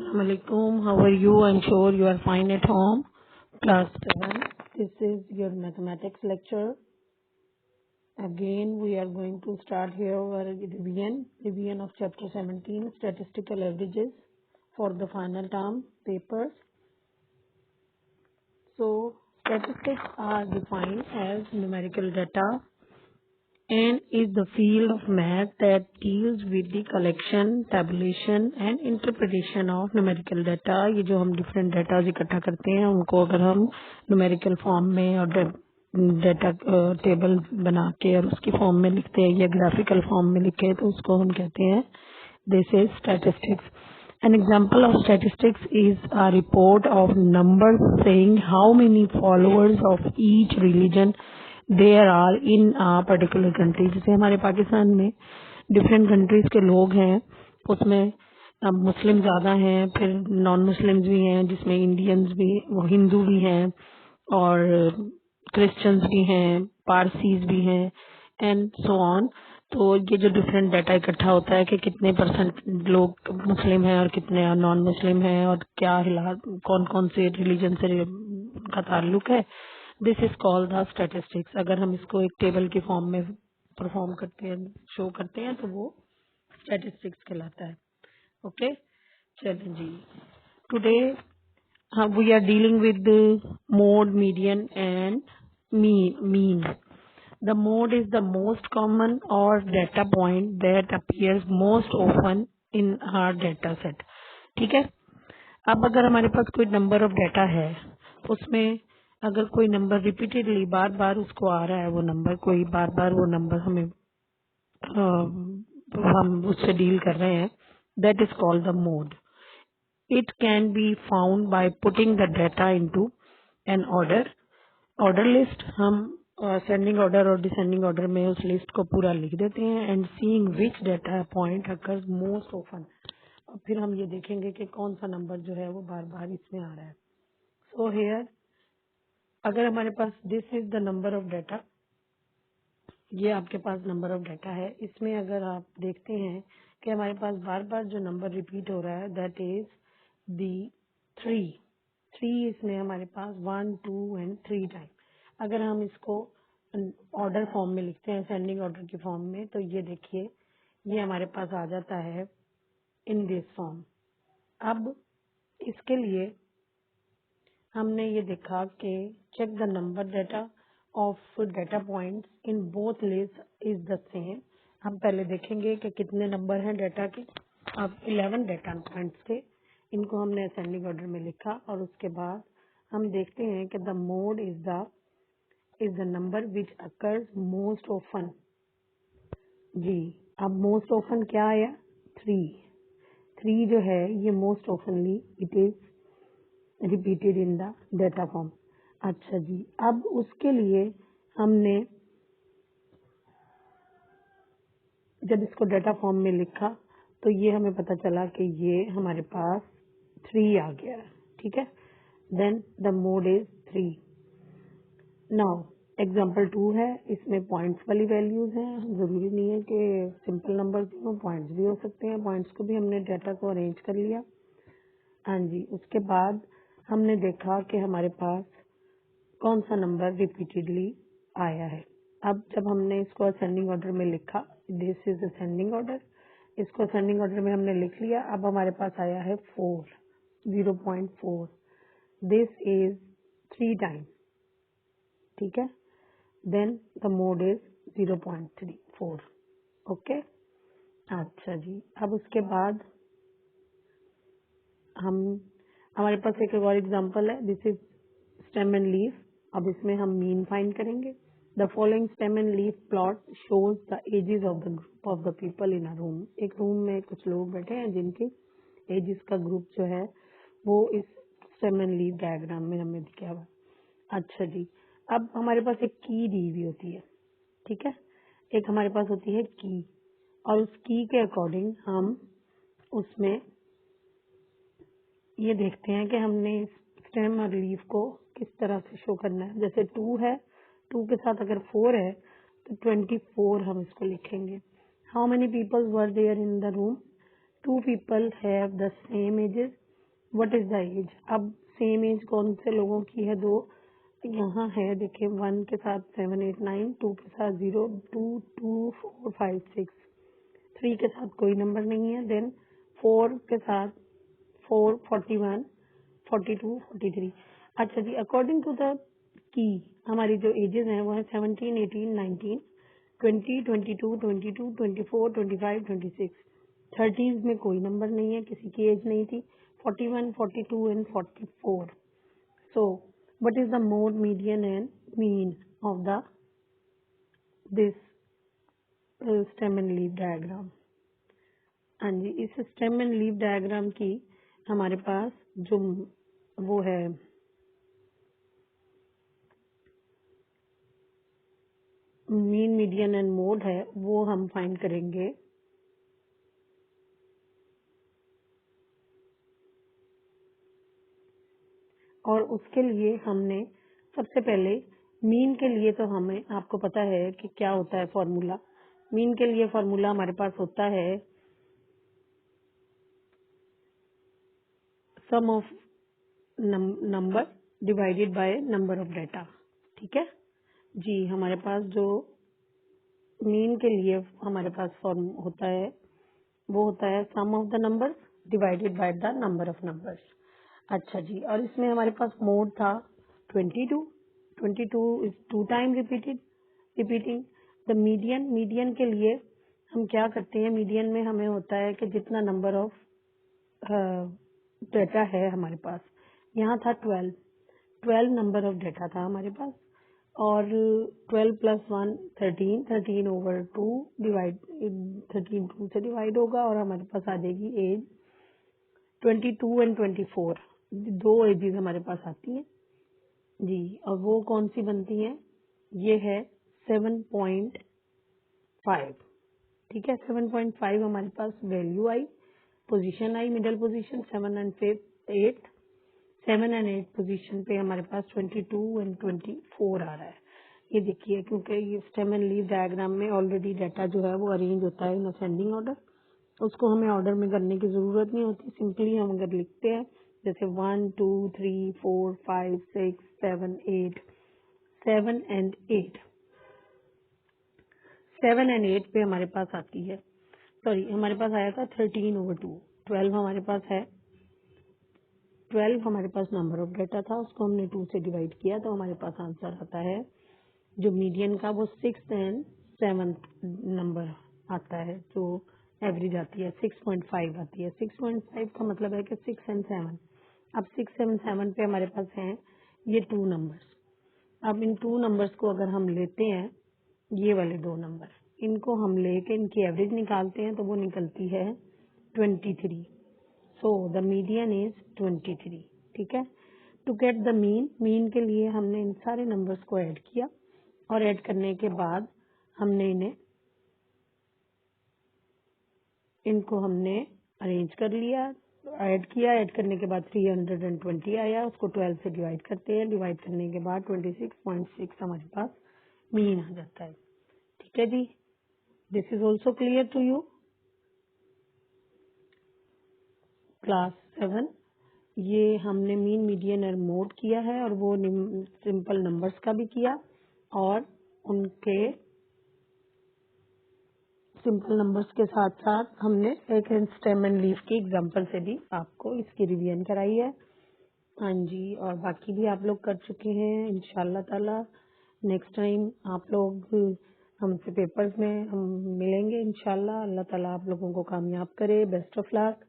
Assalamualaikum. How are you? I'm sure you are fine at home. Class 7. This is your mathematics lecture. Again, we are going to start here our revision of chapter 17, statistical averages for the final term papers. So, statistics are defined as numerical data and is the field of math that deals with the collection, tabulation and interpretation of numerical data. ये जो हम different data इकट्ठा करते हैं उनको अगर हम numerical form में और data table बना के और उसकी form में लिखते हैं या graphical form में लिखे तो उसको हम कहते हैं this is statistics. An example of statistics is a report of numbers saying how many followers of each religion there are in a particular country. जैसे हमारे पाकिस्तान में डिफरेंट कंट्रीज के लोग हैं, उसमें अब मुस्लिम ज़्यादा हैं, फिर नॉन मुस्लिम्स भी हैं, जिसमें इंडियंस भी, वो हिंदू भी हैं और क्रिश्चियंस भी हैं, पारसीज भी हैं एंड सो ऑन. तो ये जो डिफरेंट डाटा इकट्ठा होता है कि कितने परसेंट लोग मुस्लिम हैं और कितने नॉन मुस्लिम हैं और क्या कौन कौन से रिलीजन से का ताल्लुक है, this is called the statistics. अगर हम इसको एक टेबल के फॉर्म में परफॉर्म करते हैं, शो करते हैं, तो वो स्टैटिस्टिक्स कहलाता है. ओके, चलिए जी. Today we are dealing with mode, median and mean. The mode is the most common और data point that appears most often in our data set. ठीक है. अब अगर हमारे पास कोई नंबर ऑफ डेटा है, उसमें अगर कोई नंबर रिपीटेडली बार बार उसको आ रहा है, वो नंबर कोई बार बार वो नंबर हमें हम उससे डील कर रहे हैं, that is called the mode. It can be found by putting the data into an order list. हम असेंडिंग ऑर्डर और डिसेंडिंग ऑर्डर में उस लिस्ट को पूरा लिख देते हैं and seeing which data point occurs most often. और फिर हम ये देखेंगे कि कौन सा नंबर जो है वो बार बार इसमें आ रहा है. सो हियर अगर हमारे पास this is the number of data, ये आपके पास नंबर ऑफ डाटा है. इसमें अगर आप देखते हैं कि हमारे पास बार बार जो नंबर रिपीट हो रहा है, दैट इज दी 3. इसमें हमारे पास 1, 2 एंड 3 टाइम. अगर हम इसको ऑर्डर फॉर्म में लिखते हैं, असेंडिंग ऑर्डर की फॉर्म में, तो ये देखिए ये हमारे पास आ जाता है इन दिस फॉर्म. अब इसके लिए हमने ये देखा कि check the number data of data points in both list is the same. हम पहले देखेंगे कि कितने नंबर हैं डाटा के. अब 11 डाटा पॉइंट्स थे, इनको हमने असेंडिंग ऑर्डर में लिखा और उसके बाद हम देखते हैं कि the mode is the number which occurs most often. जी, अब मोस्ट ऑफन क्या आया? 3 जो है ये most oftenly it is repeated in the data form. अच्छा जी, अब उसके लिए हमने जब इसको डेटा फॉर्म में लिखा तो ये हमें पता चला कि ये हमारे पास 3 आ गया. ठीक है. Then the mode is 3. Now example 2 है, इसमें पॉइंट्स वाली वैल्यूज हैं. जरूरी नहीं है कि सिंपल नंबर भी हो, पॉइंट्स भी हो सकते हैं. पॉइंट्स को भी हमने डेटा को अरेंज कर लिया. हाँ जी. उसके बाद हमने देखा कि हमारे पास कौन सा नंबर रिपीटेडली आया है. अब जब हमने इसको असेंडिंग ऑर्डर में लिखा, दिस इज असेंडिंग ऑर्डर, इसको असेंडिंग ऑर्डर में हमने लिख लिया. अब हमारे पास आया है 0.4. This is 3 time. ठीक है. Then the mode is 0.34. Okay. अच्छा जी. अब उसके बाद हमारे पास एक और एग्जांपल है. This is stem and leaf. अब इसमें हम मीन फाइंड करेंगे. The following stem and leaf plot shows the ages of the group of the people in a room. एक रूम में कुछ लोग बैठे हैं जिनके एजेस का ग्रुप जो है वो इस स्टेम एंड लीफ डायग्राम में हमें दिखा हुआ. अच्छा जी. अब हमारे पास एक की दी हुई होती है. ठीक है. एक हमारे पास होती है की और उस की के अकॉर्डिंग हम उसमें ये देखते हैं कि हमने स्टेम और लीफ को किस तरह से शो करना है. जैसे 2 है, 2 के साथ अगर 4 है तो 24 हम इसको लिखेंगे. How many people were there in the room? 2 people have the same ages what is the age. अब सेम एज कौन से लोगों की है, दो यहाँ है, देखिए 1 के साथ 7 8 9, 2 के साथ 0 2 2 4 5 6, 3 के साथ कोई नंबर नहीं है, देन 4 के साथ 4 41 42 43। अच्छा जी, अकॉर्डिंग टू द की हमारी जो एजेस हैं वो है 17 18 19 20 22 22 24 25 26। 30s में कोई नंबर नहीं है, किसी की एज नहीं थी, 41 42 and 44। So what is the mode, median and mean of the this stem and leaf diagram। हाँ जी, इस स्टेम एंड लीफ डायग्राम की हमारे पास जो वो है मीन मीडियन एंड मोड है वो हम फाइंड करेंगे और उसके लिए हमने सबसे पहले मीन के लिए तो हमें आपको पता है कि क्या होता है फॉर्मूला। मीन के लिए फॉर्मूला हमारे पास होता है sum of number divided by number of data. ठीक है जी, हमारे पास जो मीन के लिए हमारे पास फॉर्म होता है वो होता है sum of the numbers divided by the number of numbers. अच्छा जी, और इसमें हमारे पास मोड था 22। 22 is 2 time repeating the median. Median के लिए हम क्या करते हैं, मीडियन में हमें होता है कि जितना नंबर ऑफ डेटा है हमारे पास, यहाँ था 12 नंबर ऑफ डेटा था हमारे पास, और 12 प्लस 1 13, 13 ओवर 2 डिवाइड 13 2 से डिवाइड होगा और हमारे पास आ जाएगी एज 22 एंड 24। दो एजेस हमारे पास आती हैं जी, और वो कौन सी बनती हैं, ये है 7.5। ठीक है, 7.5 हमारे पास वैल्यू आई, पोजीशन आई, middle position 7 and 8। 7 and 8 position पे हमारे पास 22 एंड 24 आ रहा है। ये देखिए, क्योंकि ये स्टेम एंड लीफ डायग्राम में ऑलरेडी डाटा जो है वो अरेंज होता है इन असेंडिंग ऑर्डर, उसको हमें ऑर्डर में करने की जरूरत नहीं होती। सिंपली हम अगर लिखते हैं जैसे 1 2 3 4 5 6 7 8, 7 एंड 8, 7 एंड 8 पे हमारे पास आती है, सॉरी हमारे पास आया था 13 ओवर 2। 12 हमारे पास है, 12 हमारे पास नंबर ऑफ डेटा था, उसको हमने 2 से डिवाइड किया तो हमारे पास आंसर आता है जो मीडियन का वो 6 एंड 7 नंबर आता है, जो एवरेज आती है 6.5 आती है। 6.5 का मतलब है कि 6 एंड 7। अब 6 एंड 7 पे हमारे पास हैं ये 2 नंबर्स। अब इन 2 नंबर्स को अगर हम लेते हैं, ये वाले 2 नंबर, इनको हम लेके इनकी एवरेज निकालते हैं तो वो निकलती है 23। So the median is 23। ठीक है, to get the mean, mean के लिए हमने इन सारे नंबर्स को ऐड किया और ऐड करने के बाद हमने इनको हमने अरेंज कर लिया, ऐड किया, ऐड करने के बाद 320 आया, उसको 12 से डिवाइड करते हैं, डिवाइड करने के बाद 26.6 हमारे पास मीन आ जाता है। ठीक है जी, this is also clear to you. Class 7, ये हमने मीन मीडियन और मोड किया है और वो सिंपल नंबर्स का भी किया और उनके सिंपल नंबर्स के साथ साथ हमने एक स्टेम एंड लीफ की एग्जांपल से भी आपको इसकी रिवीजन कराई है। हाँ जी, और बाकी भी आप लोग कर चुके हैं इंशाल्लाह ताला। नेक्स्ट टाइम आप लोग हमसे पेपर्स में हम मिलेंगे इंशाल्लाह। अल्लाह ताला आप लोगों को कामयाब करे। Best of luck.